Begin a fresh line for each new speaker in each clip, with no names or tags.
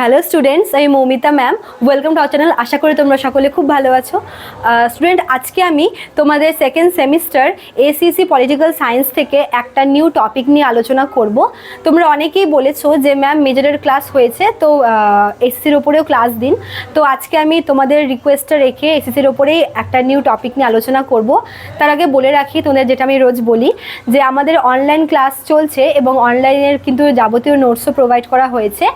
Hello students, আমি Moumita ma'am. Welcome to our channel. আশা করি তোমরা সকলে খুব ভালো আছো। স্টুডেন্ট, আজকে আমি তোমাদের second semester ACC political science থেকে একটা নিউ টপিক নিয়ে আলোচনা করব। তোমরা অনেকেই বলেছো যে ম্যাম মেজরের ক্লাস হয়েছে, তো এসিসির ওপরেও ক্লাস দিন। তো আজকে আমি তোমাদের রিকোয়েস্টটা রেখে এসিসির ওপরেই একটা নিউ টপিক নিয়ে আলোচনা করব। তার আগে বলে রাখি তোমাদের, যেটা আমি রোজ বলি, যে আমাদের অনলাইন ক্লাস চলছে এবং অনলাইনের কিন্তু যাবতীয় নোটসও প্রোভাইড করা হয়েছে।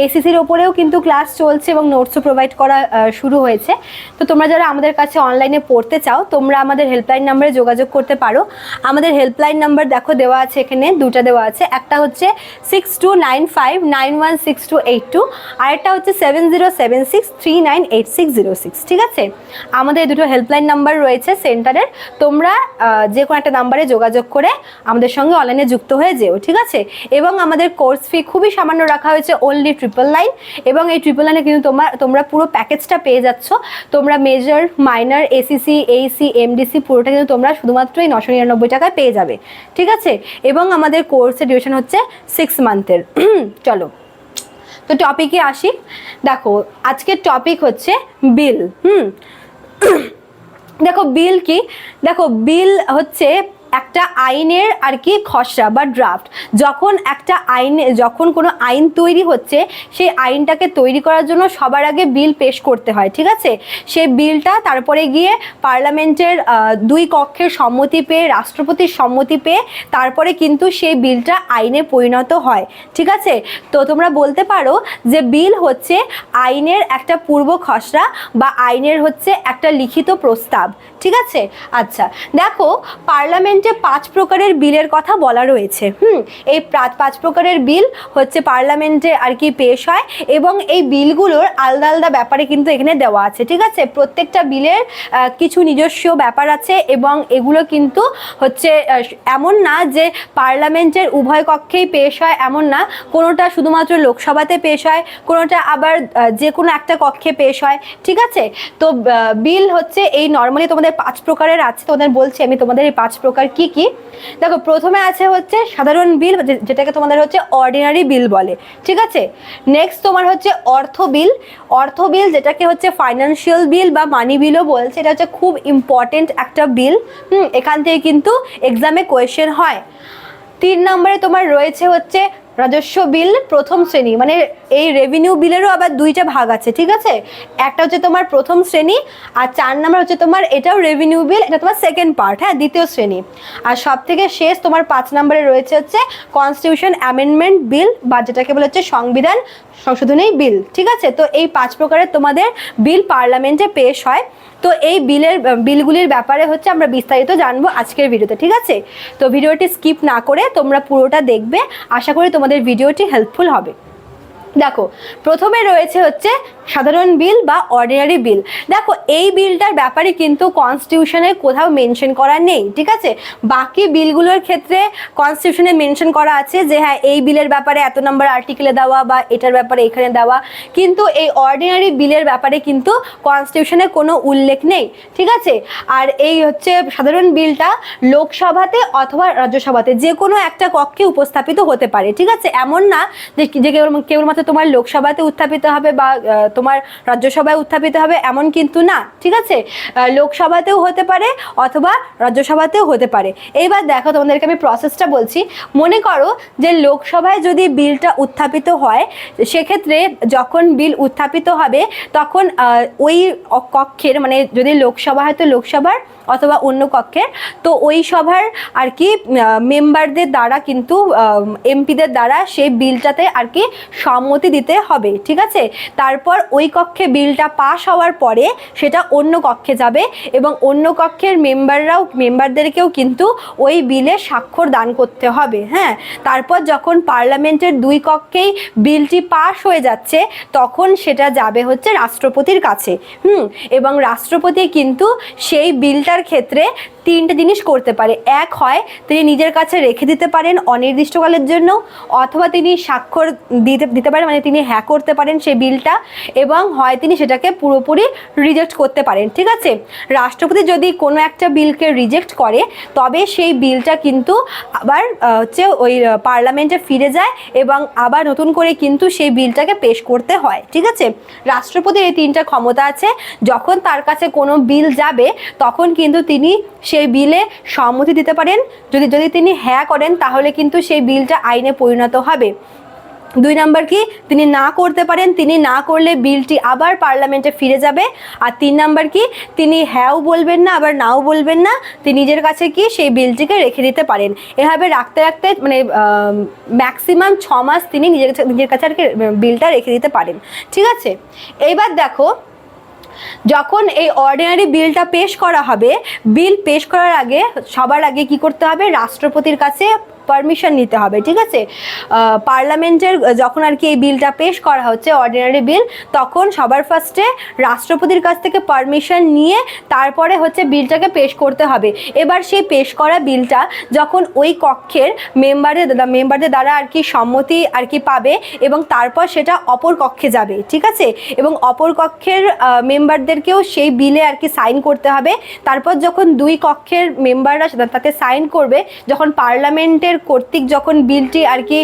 এসিসির ওপরেও কিন্তু ক্লাস চলছে এবং নোটসও প্রোভাইড করা শুরু হয়েছে। তো তোমরা যারা আমাদের কাছে অনলাইনে পড়তে চাও, তোমরা আমাদের হেল্পলাইন নাম্বারে যোগাযোগ করতে পারো। আমাদের হেল্পলাইন নাম্বার দেখো দেওয়া আছে, এখানে দুটা দেওয়া আছে। একটা হচ্ছে 6295916282, আরেকটা হচ্ছে 7076398606। ঠিক আছে, আমাদের দুটো হেল্পলাইন নাম্বার রয়েছে সেন্টারের। তোমরা যে কোনো একটা নাম্বারে যোগাযোগ করে আমাদের সঙ্গে অনলাইনে যুক্ত হয়ে যেও। ঠিক আছে, এবং আমাদের কোর্স ফি খুবই সামান্য রাখা হয়েছে, অনলি 999। এবং এই 999 কিন্তু তোমরা পুরো প্যাকেজটা পেয়ে যাচ্ছ। তোমরা major, minor, ACC, Aisi, MDC পুরোটা কিন্তু তোমরা শুধুমাত্র এই 999 টাকায় পেয়ে যাবে। ঠিক আছে, এবং আমাদের কোর্সের ডিউরেশন হচ্ছে 6 মান্থের। চলো তো টপিকে আসি। দেখো, আজকের টপিক হচ্ছে বিল। দেখো বিল কি, দেখো বিল হচ্ছে একটা আইনের আর কি খসড়া বা ড্রাফট। যখন কোনো আইন তৈরি হচ্ছে, সেই আইনটাকে তৈরি করার জন্য সবার আগে বিল পেশ করতে হয়। ঠিক আছে, সেই বিলটা তারপরে গিয়ে পার্লামেন্টের দুই কক্ষের সম্মতি পেয়ে, রাষ্ট্রপতির সম্মতি পেয়ে তারপরে কিন্তু সেই বিলটা আইনে পরিণত হয়। ঠিক আছে, তো তোমরা বলতে পারো যে বিল হচ্ছে আইনের একটা পূর্ব খসড়া বা আইনের হচ্ছে একটা লিখিত প্রস্তাব। ঠিক আছে, আচ্ছা দেখো, পার্লামেন্টে 5 প্রকারের বিলের কথা বলা রয়েছে। এই 5 প্রকারের বিল হচ্ছে পার্লামেন্টে আর কি পেশ হয়, এবং এই বিলগুলোর আলাদা আলাদা ব্যাপারে কিন্তু এখানে দেওয়া আছে। ঠিক আছে, প্রত্যেকটা বিলের কিছু নিজস্ব ব্যাপার আছে, এবং এগুলো কিন্তু হচ্ছে এমন না যে পার্লামেন্টের উভয় কক্ষেই পেশ হয়, এমন না। কোনোটা শুধুমাত্র লোকসভাতে পেশ হয়, কোনোটা আবার যে কোনো একটা কক্ষে পেশ হয়। ঠিক আছে, তো বিল হচ্ছে এই নর্মালি তোমাদের 5 প্রকারের আছে। তোমাদের বলছি আমি তোমাদের এই 5 প্রকার কি কি। দেখো, প্রথমে আছে হচ্ছে সাধারণ বিল, যেটাকে তোমাদের হচ্ছে অর্ডিনারি বিল বলে। ঠিক আছে, নেক্সট তোমার হচ্ছে অর্থ বিল। অর্থ বিল যেটাকে হচ্ছে ফাইন্যান্সিয়াল বিল বা মানি বিলও বলছে, এটা হচ্ছে খুব ইম্পর্টেন্ট একটা বিল। এখান থেকে কিন্তু এক্সামে কোয়েশ্চেন হয়। 3 নম্বরে তোমার রয়েছে হচ্ছে রাজস্ব বিল প্রথম শ্রেণী, মানে এই রেভিনিউ বিলেরও আবার 2টা ভাগ আছে। ঠিক আছে, একটা হচ্ছে তোমার প্রথম শ্রেণী, আর 4 নম্বর হচ্ছে তোমার এটাও রেভিনিউ বিল, এটা তোমার সেকেন্ড পার্ট, হ্যাঁ, দ্বিতীয় শ্রেণী। আর সব থেকে শেষ তোমার 5 নম্বরে রয়েছে হচ্ছে কনস্টিটিউশন অ্যামেন্ডমেন্ট বিল, বা যেটাকে বলা হচ্ছে সংবিধান সংশোধনী বিল। ঠিক আছে, তো এই 5 প্রকারের তোমাদের বিল পার্লামেন্টে পেশ হয়। তো এই বিলগুলির ব্যাপারে হচ্ছে আমরা বিস্তারিত জানবো আজকের ভিডিওতে। ঠিক আছে, তো ভিডিওটি স্কিপ না করে তোমরা পুরোটা দেখবে। আশা করি তোমাদের ভিডিওটি হেল্পফুল হবে। দেখো, প্রথমে রয়েছে হচ্ছে সাধারণ বিল বা অর্ডিনারি বিল। দেখো, এই বিলটার ব্যাপারে কিন্তু কনস্টিটিউশনে কোথাও মেনশন করা নেই। ঠিক আছে, বাকি বিলগুলোর ক্ষেত্রে কনস্টিটিউশনে মেনশন করা আছে যে হ্যাঁ, এই বিলের ব্যাপারে এত নম্বর আর্টিকেলে দেওয়া বা এটার ব্যাপারে এখানে দেওয়া, কিন্তু এই অর্ডিনারি বিলের ব্যাপারে কিন্তু কনস্টিটিউশনে কোনো উল্লেখ নেই। ঠিক আছে, আর এই হচ্ছে সাধারণ বিলটা লোকসভাতে অথবা রাজ্যসভাতে যে কোনো একটা কক্ষে উপস্থাপিত হতে পারে। ঠিক আছে, এমন না যে কেবলমাত্র তোমার লোকসভাতে উত্থাপিত হবে বা তোমার রাজ্যসভায় উত্থাপিত হবে, এমন কিন্তু না। ঠিক আছে, লোকসভাতেও হতে পারে অথবা রাজ্যসভাতেও হতে পারে। এইবার দেখো, তোমাদেরকে আমি প্রসেসটা বলছি। মনে করো যে লোকসভায় যদি বিলটা উত্থাপিত হয়, সেক্ষেত্রে যখন বিল উত্থাপিত হবে তখন ওই কক্ষের, মানে যদি লোকসভা হয় তো লোকসভার অথবা অন্য কক্ষের, তো ওই সভার আর কি মেম্বারদের দ্বারা কিন্তু এমপিদের দ্বারা সেই বিলটাতে আর কি সম্মতি দিতে হবে। ঠিক আছে, তারপর ওই কক্ষে বিলটা পাস হওয়ার পরে সেটা অন্য কক্ষে যাবে, এবং অন্য কক্ষের মেম্বারদেরকেও কিন্তু ওই বিলে স্বাক্ষর দান করতে হবে। হ্যাঁ, তারপর যখন পার্লামেন্টের 2 কক্ষেই বিলটি পাস হয়ে যাচ্ছে, তখন সেটা যাবে হচ্ছে রাষ্ট্রপতির কাছে। এবং রাষ্ট্রপতি কিন্তু সেই বিলটার ক্ষেত্রে তিনটে জিনিস করতে পারে। এক হয় তিনি নিজের কাছে রেখে দিতে পারেন অনির্দিষ্টকালের জন্য, অথবা তিনি স্বাক্ষর দিতে পারেন, মানে তিনি হ্যাঁ করতে পারেন সেই বিলটা, এবং হয় তিনি সেটাকে পুরোপুরি রিজেক্ট করতে পারেন। ঠিক আছে, রাষ্ট্রপতি যদি কোনো একটা বিলকে রিজেক্ট করে তবে সেই বিলটা কিন্তু আবার হচ্ছে ওই পার্লামেন্টে ফিরে যায় এবং আবার নতুন করে কিন্তু সেই বিলটাকে পেশ করতে হয়। ঠিক আছে, রাষ্ট্রপতির এই তিনটা ক্ষমতা আছে। যখন তার কাছে কোনো বিল যাবে তখন কিন্তু তিনি সেই বিলে সম্মতি দিতে পারেন। যদি তিনি হ্যাঁ করেন তাহলে কিন্তু সেই বিলটা আইনে পরিণত হবে। 2 নাম্বার কি, তিনি না করতে পারেন, তিনি না করলে বিলটি আবার পার্লামেন্টে ফিরে যাবে। আর 3 নাম্বার কি, তিনি হ্যাঁও বলবেন না আবার নাও বলবেন না, তিনি নিজের কাছে কি সেই বিলটিকে রেখে দিতে পারেন। এভাবে রাখতে রাখতে মানে ম্যাক্সিমাম 6 মাস তিনি নিজের কাছে আর কি বিলটা রেখে দিতে পারেন। ঠিক আছে, এইবার দেখো, যখন এই অর্ডিনারি বিলটা পেশ করা হবে, বিল পেশ করার আগে সবার আগে কি করতে হবে, রাষ্ট্রপতির কাছে পারমিশন নিতে হবে। ঠিক আছে, পার্লামেন্টের যখন আর কি এই বিলটা পেশ করা হচ্ছে অর্ডিনারি বিল, তখন সবার ফার্স্টে রাষ্ট্রপতির কাছ থেকে পারমিশন নিয়ে তারপরে হচ্ছে বিলটাকে পেশ করতে হবে। এবার সেই পেশ করা বিলটা যখন ওই কক্ষের মেম্বারদের দ্বারা আর কি সম্মতি আর কি পাবে এবং তারপর সেটা অপর কক্ষে যাবে। ঠিক আছে, এবং অপর কক্ষের মেম্বারদেরকেও সেই বিলে আর কি সাইন করতে হবে। তারপর যখন 2 কক্ষের মেম্বাররা তাতে সাইন করবে, যখন পার্লামেন্টের কর্তৃক যখন বিলটি আর কি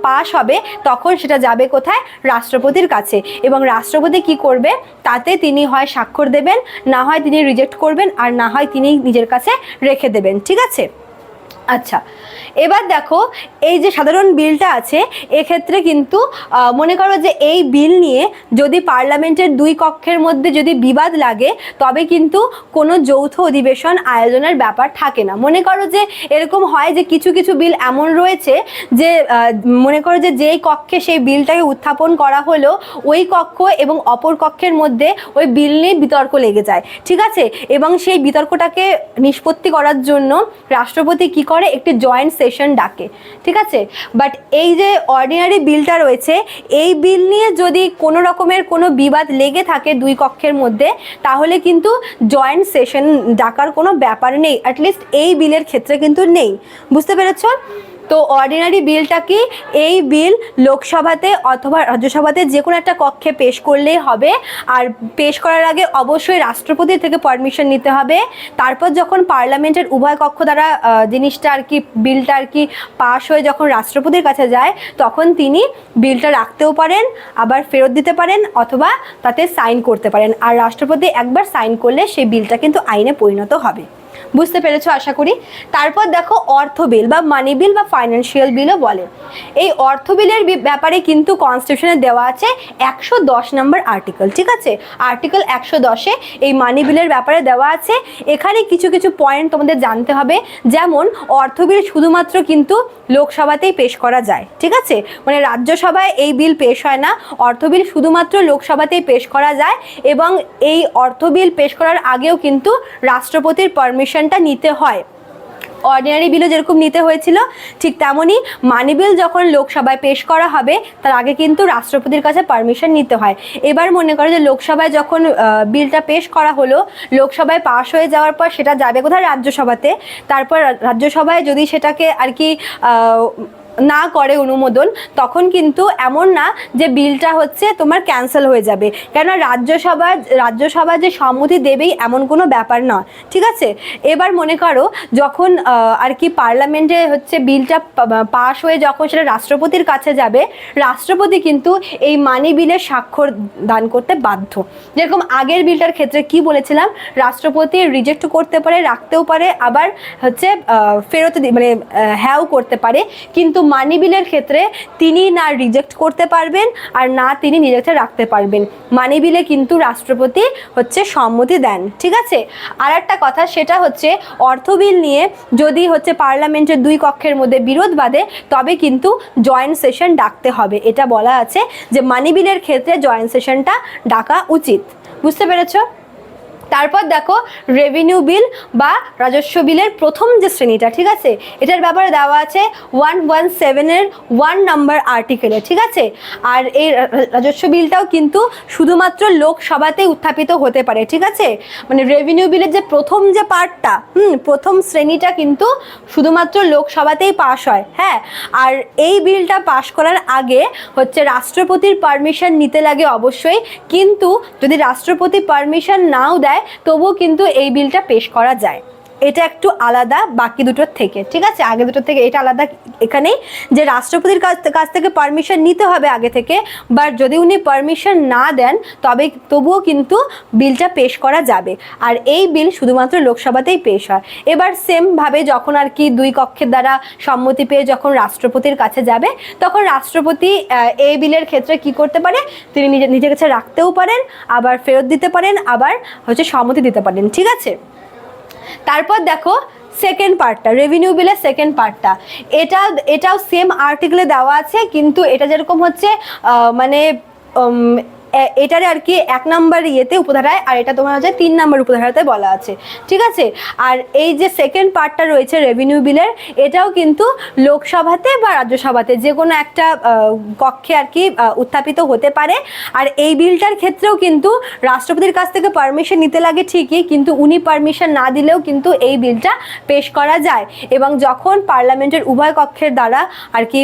পাস হবে তখন সেটা যাবে কোথায়, রাষ্ট্রপতির কাছে। এবং রাষ্ট্রপতি কি করবে, তাতে তিনি হয় স্বাক্ষর দেবেন, না হয় তিনি রিজেক্ট করবেন, আর না হয় তিনি নিজের কাছে রেখে দেবেন। ঠিক আছে, আচ্ছা এবার দেখো, এই যে সাধারণ বিলটা আছে এক্ষেত্রে কিন্তু মনে করো যে এই বিল নিয়ে যদি পার্লামেন্টের 2 কক্ষের মধ্যে যদি বিবাদ লাগে তবে কিন্তু কোনো যৌথ অধিবেশন আয়োজনের ব্যাপার থাকে না। মনে করো যে এরকম হয় যে কিছু কিছু বিল এমন রয়েছে যে মনে করো যে যেই কক্ষে সেই বিলটাকে উত্থাপন করা হলো ওই কক্ষ এবং অপর কক্ষের মধ্যে ওই বিল নিয়ে বিতর্ক লেগে যায়। ঠিক আছে, এবং সেই বিতর্কটাকে নিষ্পত্তি করার জন্য রাষ্ট্রপতি কি করে, একটি জয়েন্ট সেশন ডাকে। ঠিক আছে, বাট এই যে অর্ডিনারি বিলটা রয়েছে এই বিল নিয়ে যদি কোনো রকমের কোনো বিবাদ লেগে থাকে 2 কক্ষের মধ্যে তাহলে কিন্তু জয়েন্ট সেশন ডাকার কোনো ব্যাপার নেই, অ্যাটলিস্ট এই বিলের ক্ষেত্রে কিন্তু নেই। বুঝতে পেরেছ? তো অর্ডিনারি বিলটা কি, এই বিল লোকসভাতে অথবা রাজ্যসভাতে যে কোনো একটা কক্ষে পেশ করলেই হবে। আর পেশ করার আগে অবশ্যই রাষ্ট্রপতির থেকে পারমিশন নিতে হবে। তারপর যখন পার্লামেন্টের উভয় কক্ষ দ্বারা জিনিসটা আর কি বিলটা আর কি পাশ হয়ে যখন রাষ্ট্রপতির কাছে যায় তখন তিনি বিলটা রাখতেও পারেন, আবার ফেরত দিতে পারেন, অথবা তাতে সাইন করতে পারেন। আর রাষ্ট্রপতি একবার সাইন করলে সেই বিলটা কিন্তু আইনে পরিণত হবে। বুঝতে পেরেছো আশা করি। তারপর দেখো অর্থ বিল বা মানি বিল বা ফাইন্যান্সিয়াল বিলও বলে। এই অর্থ বিলের ব্যাপারে কিন্তু কনস্টিটিউশনে দেওয়া আছে 110 নম্বর আর্টিকেল। ঠিক আছে, আর্টিকেল 110-এ এই মানি বিলের ব্যাপারে দেওয়া আছে। এখানে কিছু কিছু পয়েন্ট তোমাদের জানতে হবে, যেমন অর্থ বিল শুধুমাত্র কিন্তু লোকসভাতেই পেশ করা যায়। ঠিক আছে, মানে রাজ্যসভায় এই বিল পেশ হয় না, অর্থ বিল শুধুমাত্র লোকসভাতেই পেশ করা যায়। এবং এই অর্থ বিল পেশ করার আগেও কিন্তু রাষ্ট্রপতির পারমিশনটা নিতে হয়। অর্ডিনারি বিলও যেরকম নিতে হয়েছিল ঠিক তেমনই মানি বিল যখন লোকসভায় পেশ করা হবে তার আগে কিন্তু রাষ্ট্রপতির কাছে পারমিশন নিতে হয়। এবার মনে করো যে লোকসভায় যখন বিলটা পেশ করা হলো, লোকসভায় পাশ হয়ে যাওয়ার পর সেটা যাবে কোথায়, রাজ্যসভাতে। তারপর রাজ্যসভায় যদি সেটাকে আর কি না করে অনুমোদন, তখন কিন্তু এমন না যে বিলটা হচ্ছে তোমার ক্যান্সেল হয়ে যাবে, কেননা রাজ্যসভা যে সম্মতি দেবেই এমন কোনো ব্যাপার না। ঠিক আছে, এবার মনে করো যখন আর কি পার্লামেন্টে হচ্ছে বিলটা পাশ হয়ে যখন সেটা রাষ্ট্রপতির কাছে যাবে, রাষ্ট্রপতি কিন্তু এই মানি বিলের স্বাক্ষর দান করতে বাধ্য। যেরকম আগের বিলটার ক্ষেত্রে কি বলেছিলাম, রাষ্ট্রপতি রিজেক্ট করতে পারে, রাখতেও পারে, আবার হচ্ছে ফেরত মানে হ্যাঁও করতে পারে। কিন্তু মানি বিলের ক্ষেত্রে তিনি না রিজেক্ট করতে পারবেন আর না তিনি নিজেকে রাখতে পারবেন। মানি বিলে কিন্তু রাষ্ট্রপতি হচ্ছে সম্মতি দেন। ঠিক আছে, আর একটা কথা সেটা হচ্ছে অর্থ বিল নিয়ে যদি হচ্ছে পার্লামেন্টের 2 কক্ষের মধ্যে বিরোধ বাঁধে তবে কিন্তু জয়েন্ট সেশন ডাকতে হবে। এটা বলা আছে যে মানি বিলের ক্ষেত্রে জয়েন্ট সেশনটা ডাকা উচিত। বুঝতে পেরেছ? তারপর দেখো রেভিনিউ বিল বা রাজস্ব বিলের প্রথম যে শ্রেণীটা, ঠিক আছে, এটার ব্যাপারে দেওয়া আছে 117-এর 1 নম্বর আর্টিকেলে, ঠিক আছে। আর এই রাজস্ব বিলটাও কিন্তু শুধুমাত্র লোকসভাতেই উত্থাপিত হতে পারে, ঠিক আছে। মানে রেভিনিউ বিলের যে প্রথম যে পার্টটা, প্রথম শ্রেণীটা কিন্তু শুধুমাত্র লোকসভাতেই পাশ হয়, হ্যাঁ। আর এই বিলটা পাশ করার আগে হচ্ছে রাষ্ট্রপতির পারমিশন নিতে লাগে অবশ্যই, কিন্তু যদি রাষ্ট্রপতি পারমিশন নাও দেয় তবুও কিন্তু এই বিলটা পেশ করা যায়। এটা একটু আলাদা বাকি দুটোর থেকে, ঠিক আছে, আগে দুটোর থেকে এটা আলাদা এখানেই যে রাষ্ট্রপতির কাছ থেকে পারমিশন নিতে হবে আগে থেকে, বাট যদি উনি পারমিশন না দেন তবুও কিন্তু বিলটা পেশ করা যাবে। আর এই বিল শুধুমাত্র লোকসভাতেই পেশ হয়। এবার সেমভাবে যখন আর কি দুই কক্ষের দ্বারা সম্মতি পেয়ে যখন রাষ্ট্রপতির কাছে যাবে, তখন রাষ্ট্রপতি এই বিলের ক্ষেত্রে কি করতে পারে, তিনি নিজের কাছে রাখতেও পারেন, আবার ফেরত দিতে পারেন, আবার হচ্ছে সম্মতি দিতে পারেন, ঠিক আছে। তারপর দেখো সেকেন্ড পার্টটা, রেভিনিউ বিলের সেকেন্ড পার্টটা, এটাও সেম আর্টিকেলে দেওয়া আছে, কিন্তু এটা যেরকম হচ্ছে মানে এটারে আর কি 1 নম্বর ইয়েতে উপধারায়, আর এটা তোমার হচ্ছে 3 নম্বর উপধারাতে বলা আছে, ঠিক আছে। আর এই যে সেকেন্ড পার্টটা রয়েছে রেভিনিউ বিলের, এটাও কিন্তু লোকসভাতে বা রাজ্যসভাতে যে কোনো একটা কক্ষে আর কি উত্থাপিত হতে পারে। আর এই বিলটার ক্ষেত্রেও কিন্তু রাষ্ট্রপতির কাছ থেকে পারমিশন নিতে লাগে ঠিকই, কিন্তু উনি পারমিশন না দিলেও কিন্তু এই বিলটা পেশ করা যায়। এবং যখন পার্লামেন্টের উভয় কক্ষের দ্বারা আর কি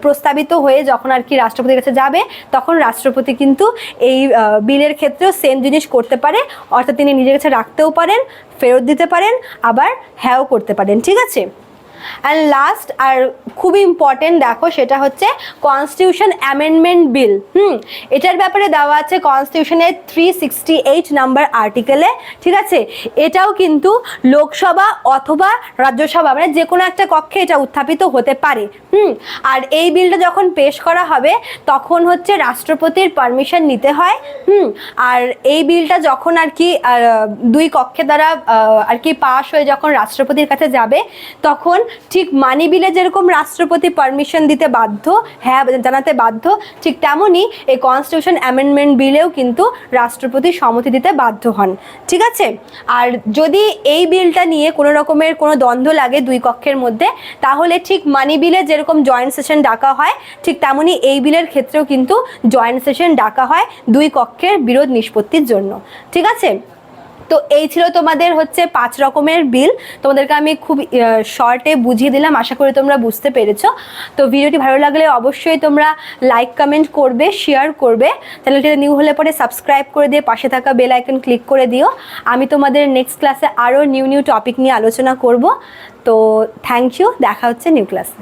প্রস্তাবিত হয়ে যখন আর কি রাষ্ট্রপতির কাছে যাবে, তখন রাষ্ট্রপতি কিন্তু এই বিলের ক্ষেত্রেও সেম জিনিস করতে পারে, অর্থাৎ তিনি নিজের কাছে রাখতেও পারেন, ফেরত দিতে পারেন, আবার হ্যাঁও করতে পারেন, ঠিক আছে। অ্যান্ড লাস্ট আর খুবই ইম্পর্টেন্ট দেখো, সেটা হচ্ছে কনস্টিটিউশন অ্যামেন্ডমেন্ট বিল। এটার ব্যাপারে দেওয়া আছে কনস্টিটিউশনের 368 নাম্বার আর্টিকেলে, ঠিক আছে। এটাও কিন্তু লোকসভা অথবা রাজ্যসভা মানে যে কোনো একটা কক্ষে এটা উত্থাপিত হতে পারে। আর এই বিলটা যখন পেশ করা হবে তখন হচ্ছে রাষ্ট্রপতির পারমিশন নিতে হয়। আর এই বিলটা যখন আর কি দুই কক্ষের দ্বারা আর কি পাশ হয়ে যখন রাষ্ট্রপতির কাছে যাবে, তখন ঠিক মানি বিলে যেরকম রাষ্ট্রপতি পারমিশন দিতে বাধ্য, হ্যাঁ জানাতে বাধ্য, ঠিক তেমনই এই কনস্টিটিউশন অ্যামেন্ডমেন্ট বিলেও কিন্তু রাষ্ট্রপতি সম্মতি দিতে বাধ্য হন, ঠিক আছে। আর যদি এই বিলটা নিয়ে কোনো রকমের কোনো দ্বন্দ্ব লাগে দুই কক্ষের মধ্যে, তাহলে ঠিক মানি বিলে যেরকম জয়েন্ট সেশন ডাকা হয়, ঠিক তেমনই এই বিলের ক্ষেত্রেও কিন্তু জয়েন্ট সেশন ডাকা হয় দুই কক্ষের বিরোধ নিষ্পত্তির জন্য, ঠিক আছে। তো এই ছিল তোমাদের হচ্ছে 5 রকমের বিল। তোমাদেরকে আমি খুব শর্টে বুঝিয়ে দিলাম, আশা করি তোমরা বুঝতে পেরেছো। তো ভিডিওটি ভালো লাগলে অবশ্যই তোমরা লাইক কমেন্ট করবে, শেয়ার করবে, চ্যানেলটিতে নিউ হলে পরে সাবস্ক্রাইব করে দিয়ে পাশে থাকা বেল আইকন ক্লিক করে দিও। আমি তোমাদের নেক্সট ক্লাসে আরও নিউ টপিক নিয়ে আলোচনা করব। তো থ্যাংক ইউ, দেখা হচ্ছে নিউ ক্লাসে।